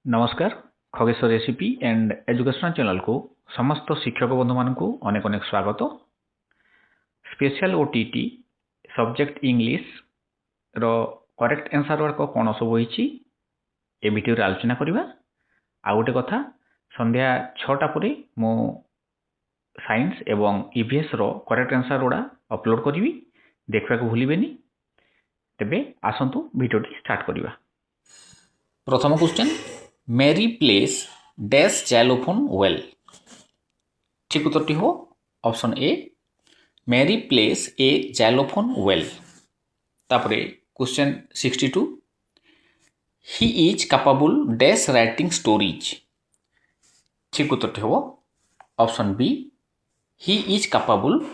नमस्कार Khageshwar recipe and educational channel को समस्त शिक्षक बंधु मान को अनेक अनेक स्वागत। स्पेशल ओटीटी सब्जेक्ट इंग्लिश रो करेक्ट आंसर वर्क कौन सब होइछि ए वीडियो रे आलोचना करिबा। आ गोटे कथा संध्या 6टा परे मो साइंस एवं ईवीएस रो करेक्ट आंसर गुड़ा अपलोड करिवि, देखा को भूलिबेनी। तेबे आसंतु वीडियो स्टार्ट करिबा। प्रथम क्वेश्चन, मेरी प्लेस डैश जाइलोफोन वेल। ठीक उत्तरटी हो option A, Mary plays a xylophone well. तापरे question 62, he is capable dash writing stories. ठीक उत्तरटी हो option B, he is capable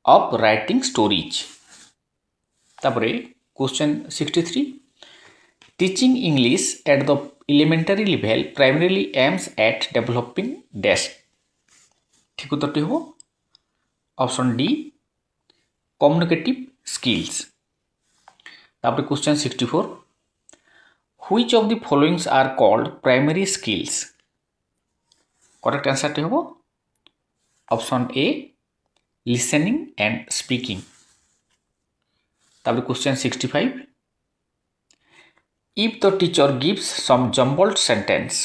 of writing stories. तापरे question 63, teaching English at the elementary level primarily aims at developing dash। ठीक उत्तरटी हो option D, communicative skills. तापर question 64, which of the followings are called primary skills. Correct answer हो option A, listening and speaking. तापर question 65, if the teacher gives some jumbled sentence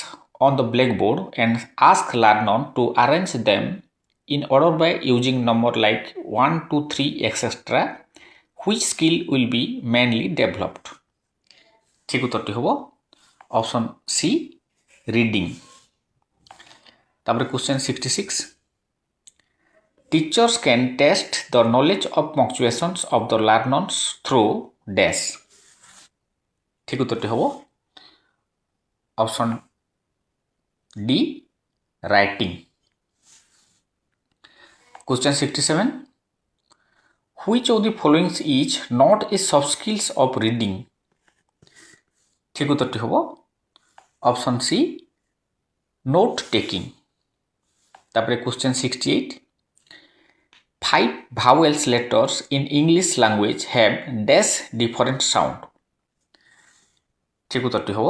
on the blackboard and asks learner to arrange them in order by using number like 1, 2, 3, etc., which skill will be mainly developed? ठीक उत्तरटी हो option C, reading. तापर question 66, teachers can test the knowledge of punctuations of the learners through dash. ठीक उत्तरटी हो option D, writing. Question 67, which of the followings is not a soft skills of reading. ठीक उत्तरटी हो option C, note taking. तापर question 68, 5 vowels letters in English language have dash different sound। ठीक उत्तरटी हो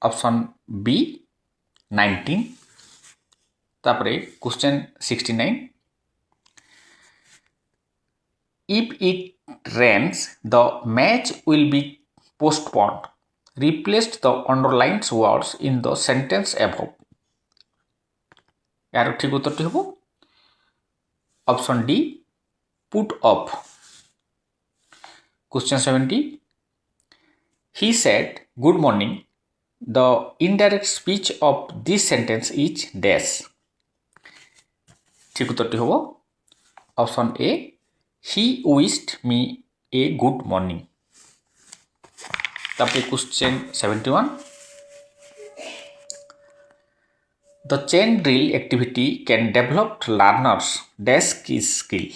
ऑप्शन बी, 19। तापरे question 69, if it rains the match will be postponed, replace the underlined words in the sentence above. यार ठीक उत्तरटी हो option D, put off. Question 70, he said good morning, the indirect speech of this sentence is dash। ठीक उत्तरटी हो option A, he wished me a good morning। तापर question 71, the chain drill activity can develop learners dash skill।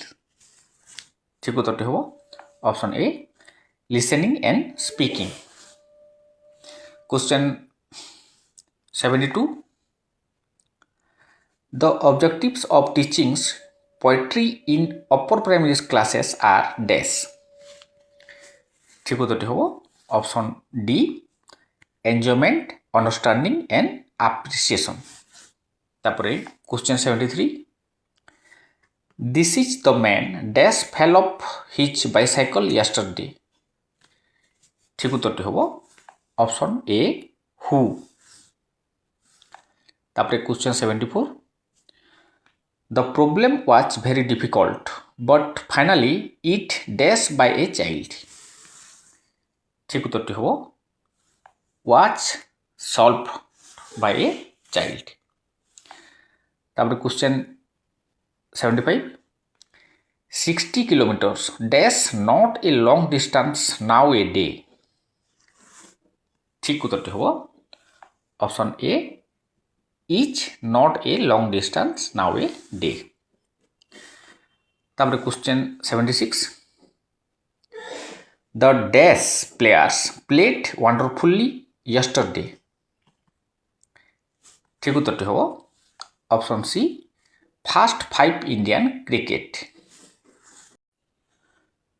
ठीक उत्तरटी हो option A, listening and speaking. Question 72, the objectives of teaching poetry in upper primary classes are dash। ठीक उत्तरटी हो option D, enjoyment, understanding and appreciation. तापरे question 73, this is the man dash fell off his bicycle yesterday. ठीक उत्तरटी हो option A, who. तापरे question 74, the problem was very difficult but finally it dash by a child. ठीक उत्तरटी हो was solved by a child. तापरे question 75, 60 kilometers dash not a long distance now a day। ठीक उत्तरटी हो option A, is not a long distance now a day. तापर question 76, the dash players played wonderfully yesterday. ठीक उत्तरटी हो option C, first 5 Indian cricket.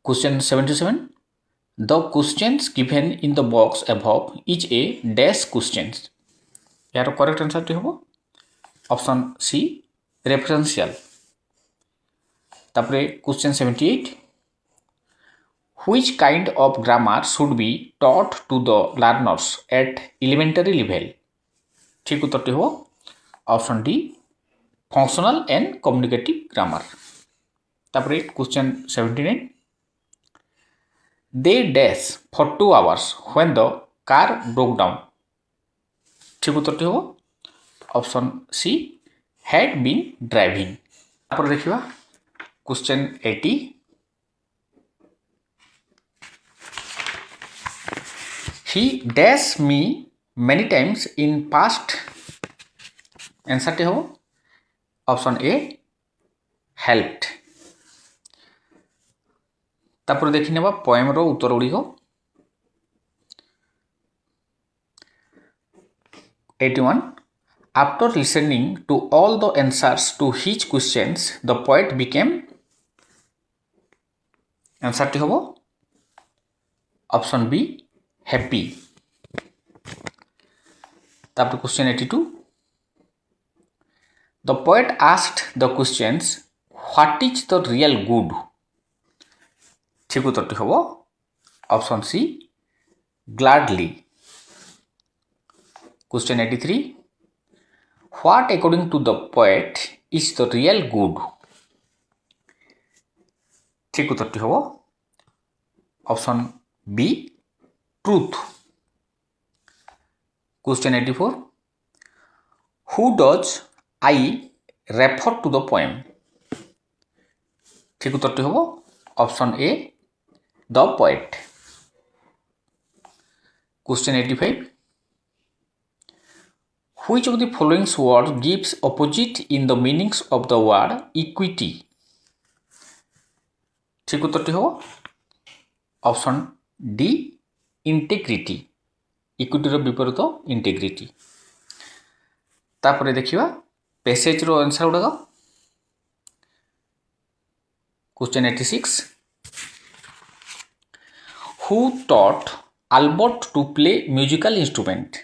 Question 77, the questions given in the box above is a dash questions यार correct answer टी हम option C referential तापरे question 78 which kind of grammar should be taught to the learners at elementary level ठीक उत्तर टी हम option D functional and communicative grammar तापरे question 79 they dash for 2 hours when the car broke down ठीक उत्तर टी हम option C had been driving तापर देखिबा question 80 he dashed me many times in past answer टी हम ऑप्शन ए helped तापर देखि नेबा पोएम रो उत्तर गुडी को 81 after listening to all the answers to his questions the poet became answer टी होबो ऑप्शन बी हैप्पी तापर question 82 the poet asked the questions what is the real good ठीक उत्तर टी होबो option C gladly question 83 what according to the poet is the real good ठीक उत्तर टी होबो option B truth question 84 who does I refer to the poem ठीक उत्तर टी होबो option A the poet question 85 which of the following word gives opposite in the meanings of the word equity ठीक उत्तर टी हो ऑप्शन डी इंटेग्रिटी इक्विटी रो विपरीत इंटेग्रिटी तापर देखिबा पैसेज रो आंसर उडा question 86 who taught Albert to play musical instrument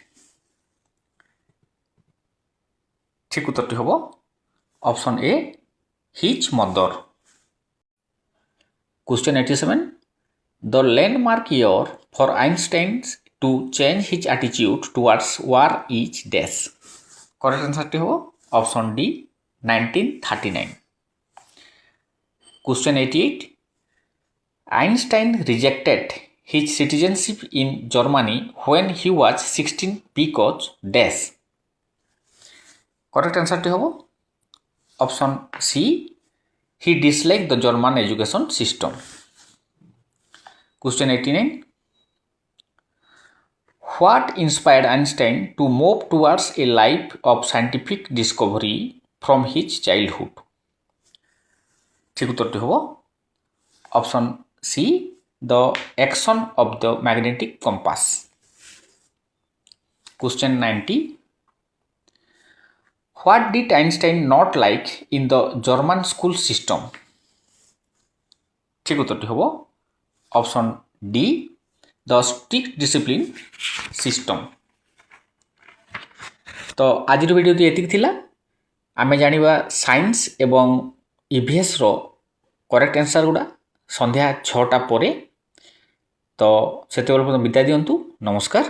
ठीक उत्तर टी होबो option A his mother question 87 the landmark year for Einstein to change his attitude towards war is dash correct answer टी होबो option D 1939 question 88 Einstein rejected his citizenship in Germany when he was 16 because dash correct answer टी होबो option C he disliked the German education system question 89 what inspired Einstein to move towards a life of scientific discovery from his childhood ठीक उत्तर टी होबो option C the action of the magnetic compass question 90 what did Einstein not like in the German school system ठीक उत्तर टी होबो option D the strict discipline system तो आज वीडियो टी एतिक थिला आमे जानिबा साइंस एवं ईवीएस रो करेक्ट आंसर गुडा संध्या 6टा परे तो सेते बेल विदाय दियंतु नमस्कार।